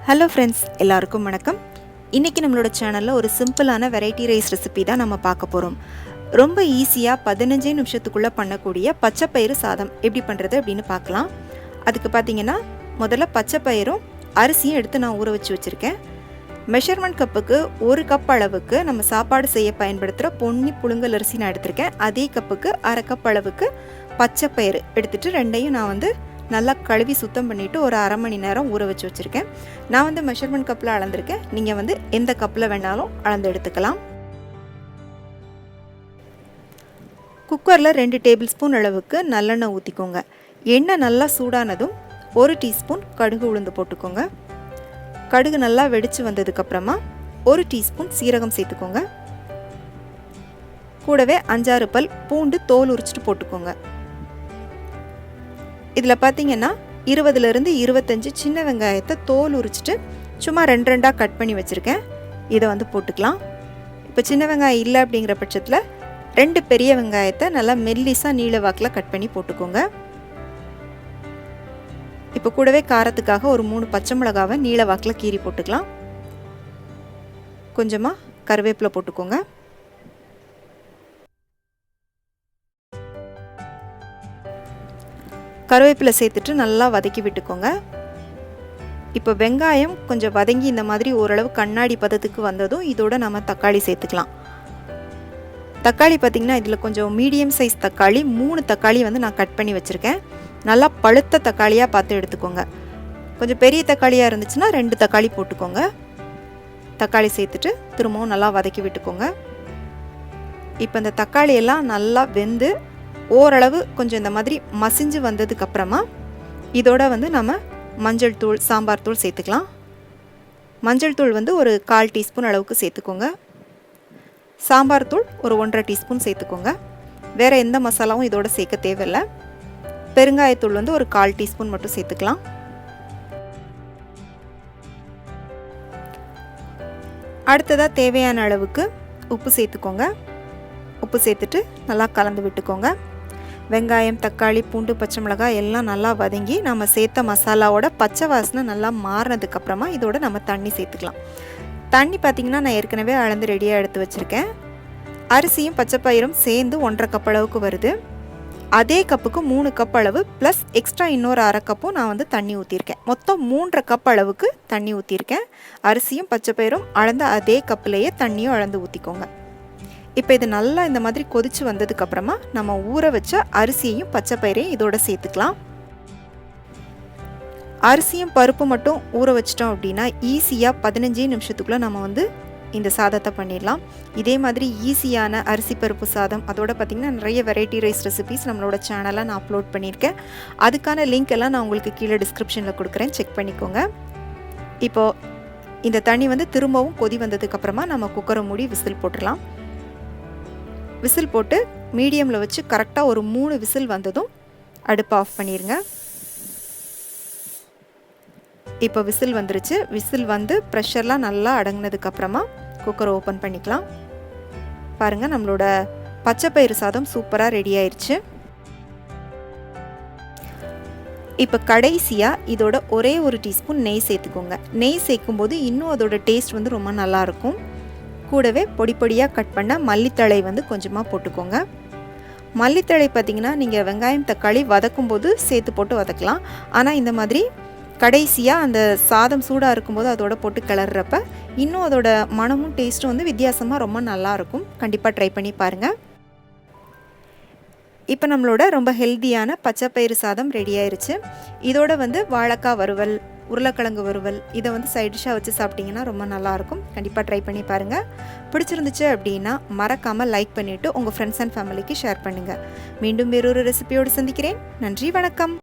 Hello friends, எல்லாருக்கும் வணக்கம். இன்றைக்கி நம்மளோட சேனலில் ஒரு சிம்பிளான வெரைட்டி ரைஸ் ரெசிபி தான் நம்ம பார்க்க போகிறோம். ரொம்ப ஈஸியாக 15 நிமிஷத்துக்குள்ளே பண்ணக்கூடிய பச்சைப்பயிறு சாதம் எப்படி பண்ணுறது அப்படின்னு பார்க்கலாம். அதுக்கு பார்த்தீங்கன்னா முதல்ல பச்சைப்பயிரும் அரிசியும் எடுத்து நான் ஊற வச்சு வச்சுருக்கேன். மெஷர்மெண்ட் கப்புக்கு 1 கப் அளவுக்கு நம்ம சாப்பாடு செய்ய பயன்படுத்துகிற பொன்னி புழுங்கல் அரிசி நான் எடுத்திருக்கேன். அதே கப்புக்கு 1/2 கப் அளவுக்கு பச்சைப்பயிறு எடுத்துகிட்டு ரெண்டையும் நான் நல்லா கழுவி சுத்தம் பண்ணிவிட்டு ஒரு அரை மணி நேரம் ஊற வச்சு வச்சுருக்கேன். நான் மெஷர்மெண்ட் கப்பில் அளந்திருக்கேன். நீங்கள் எந்த கப்பில் வேணாலும் அளந்து எடுத்துக்கலாம். குக்கரில் 2 டேபிள் ஸ்பூன் அளவுக்கு நல்லெண்ணெய் ஊற்றிக்கோங்க. எண்ணெய் நல்லா சூடானதும் 1 டீஸ்பூன் கடுகு உளுந்து போட்டுக்கோங்க. கடுகு நல்லா வெடித்து வந்ததுக்கப்புறமா 1 டீஸ்பூன் சீரகம் சேர்த்துக்கோங்க. கூடவே 5-6 பல் பூண்டு தோல் உரிச்சிட்டு போட்டுக்கோங்க. இதில் பார்த்தீங்கன்னா 20லேருந்து 25 சின்ன வெங்காயத்தை தோல் உரிச்சிட்டு சும்மா 2 கட் பண்ணி வச்சுருக்கேன். இதை போட்டுக்கலாம். இப்போ சின்ன வெங்காயம் இல்லை அப்படிங்கிற பட்சத்தில் 2 பெரிய வெங்காயத்தை நல்லா மெல்லிசாக நீள வாக்கில் கட் பண்ணி போட்டுக்கோங்க. இப்போ கூடவே காரத்துக்காக ஒரு 3 பச்சை மிளகாவை நீள வாக்கில் கீறி போட்டுக்கலாம். கொஞ்சமாக கருவேப்பிலை போட்டுக்கோங்க. கருவேப்பிலை சேர்த்துட்டு நல்லா வதக்கி விட்டுக்கோங்க. இப்போ வெங்காயம் கொஞ்சம் வதங்கி இந்த மாதிரி ஓரளவு கண்ணாடி பதத்துக்கு வந்ததும் இதோட நம்ம தக்காளி சேர்த்துக்கலாம். தக்காளி பார்த்திங்கன்னா இதில் கொஞ்சம் மீடியம் சைஸ் தக்காளி 3 தக்காளி நான் கட் பண்ணி வச்சுருக்கேன். நல்லா பழுத்த தக்காளியாக பார்த்து எடுத்துக்கோங்க. கொஞ்சம் பெரிய தக்காளியாக இருந்துச்சுன்னா 2 தக்காளி போட்டுக்கோங்க. தக்காளி சேர்த்துட்டு திரும்பவும் நல்லா வதக்கி விட்டுக்கோங்க. இப்போ இந்த தக்காளியெல்லாம் நல்லா வெந்து ஓரளவு கொஞ்சம் இந்த மாதிரி மசிஞ்சு வந்ததுக்கப்புறமா இதோட நம்ம மஞ்சள் தூள் சாம்பார் தூள் சேர்த்துக்கலாம். மஞ்சள் தூள் ஒரு 1/4 டீஸ்பூன் அளவுக்கு சேர்த்துக்கோங்க. சாம்பார் தூள் ஒரு 1/2 டீஸ்பூன் சேர்த்துக்கோங்க. வேறு எந்த மசாலாவும் இதோட சேர்க்க தேவையில்லை. பெருங்காயத்தூள் ஒரு 1/4 டீஸ்பூன் மட்டும் சேர்த்துக்கலாம். அடுத்ததாக தேவையான அளவுக்கு உப்பு சேர்த்துக்கோங்க. உப்பு சேர்த்துட்டு நல்லா கலந்து விட்டுக்கோங்க. வெங்காயம், தக்காளி, பூண்டு, பச்சை மிளகாய் எல்லாம் நல்லா வதங்கி நம்ம சேர்த்த மசாலாவோட பச்சை வாசனை நல்லா மாறினதுக்கப்புறமா இதோட நம்ம தண்ணி சேர்த்துக்கலாம். தண்ணி பார்த்திங்கன்னா நான் ஏற்கனவே அளந்து ரெடியாக எடுத்து வச்சுருக்கேன். அரிசியும் பச்சைப்பயிரும் சேர்ந்து 1/2 கப் அளவுக்கு வருது. அதே கப்புக்கு 3 கப் அளவு ப்ளஸ் எக்ஸ்ட்ரா இன்னொரு 1/2 கப்பும் நான் தண்ணி ஊற்றிருக்கேன். மொத்தம் 3.5 கப் அளவுக்கு தண்ணி ஊற்றிருக்கேன். அரிசியும் பச்சைப்பயிரும் அளந்த அதே கப்புலேயே தண்ணியும் அளந்து ஊற்றிக்கோங்க. இப்போ இது நல்லா இந்த மாதிரி கொதிச்சு வந்ததுக்கப்புறமா நம்ம ஊற வச்ச அரிசியையும் பச்சைப்பயிரையும் இதோட சேர்த்துக்கலாம். அரிசியும் பருப்பு மட்டும் ஊற வச்சிட்டோம் அப்படின்னா ஈஸியாக 15 நிமிஷத்துக்குள்ளே நம்ம இந்த சாதத்தை பண்ணிடலாம். இதே மாதிரி ஈஸியான அரிசி பருப்பு சாதம் அதோட பார்த்திங்கன்னா நிறைய வெரைட்டி ரைஸ் ரெசிபிஸ் நம்மளோட சேனலில் நான் அப்லோட் பண்ணியிருக்கேன். அதுக்கான லிங்க் எல்லாம் நான் உங்களுக்கு கீழே டிஸ்கிரிப்ஷனில் கொடுக்குறேன், செக் பண்ணிக்கோங்க. இப்போது இந்த தண்ணி திரும்பவும் கொதி வந்ததுக்கப்புறமா நம்ம குக்கரை மூடி விசில் போட்டுடலாம். விசில் போட்டு மீடியமில் வச்சு கரெக்டாக ஒரு 3 விசில் வந்ததும் அடுப்பை ஆஃப் பண்ணிடுங்க. இப்போ விசில் வந்துருச்சு. விசில் ப்ரெஷர்லாம் நல்லா அடங்கினதுக்கப்புறமா குக்கரை ஓப்பன் பண்ணிக்கலாம். பாருங்கள், நம்மளோட பச்சைப்பயிறு சாதம் சூப்பராக ரெடி ஆயிடுச்சு. இப்போ கடைசியாக இதோட ஒரே ஒரு டீஸ்பூன் நெய் சேர்த்துக்கோங்க. நெய் சேர்க்கும்போது இன்னும் அதோட டேஸ்ட் ரொம்ப நல்லாயிருக்கும். கூடவே பொடி பொடியாக கட் பண்ண மல்லித்தழை கொஞ்சமாக போட்டுக்கோங்க. மல்லித்தழை பார்த்திங்கன்னா நீங்கள் வெங்காயம் தக்காளி வதக்கும்போது சேர்த்து போட்டு வதக்கலாம். ஆனால் இந்த மாதிரி கடைசியாக அந்த சாதம் சூடாக இருக்கும்போது அதோட போட்டு கிளறப்ப இன்னும் அதோட மனமும் டேஸ்ட்டும் வித்தியாசமாக ரொம்ப நல்லாயிருக்கும். கண்டிப்பாக ட்ரை பண்ணி பாருங்கள். இப்போ நம்மளோட ரொம்ப ஹெல்த்தியான பச்சைப்பயிறு சாதம் ரெடி ஆயிடுச்சு. இதோட வாழைக்காய் வறுவல், உருளைக்கிழங்கு வறுவல் இதை சைட் டிஷ்ஷாக வச்சு சாப்பிட்டிங்கன்னா ரொம்ப நல்லாயிருக்கும். கண்டிப்பாக ட்ரை பண்ணி பாருங்கள். பிடிச்சிருந்துச்சு அப்படின்னா மறக்காமல் லைக் பண்ணிவிட்டு உங்கள் ஃப்ரெண்ட்ஸ் அண்ட் ஃபேமிலிக்கு ஷேர் பண்ணுங்கள். மீண்டும் வேறொரு ரெசிபியோடு சந்திக்கிறேன். நன்றி, வணக்கம்.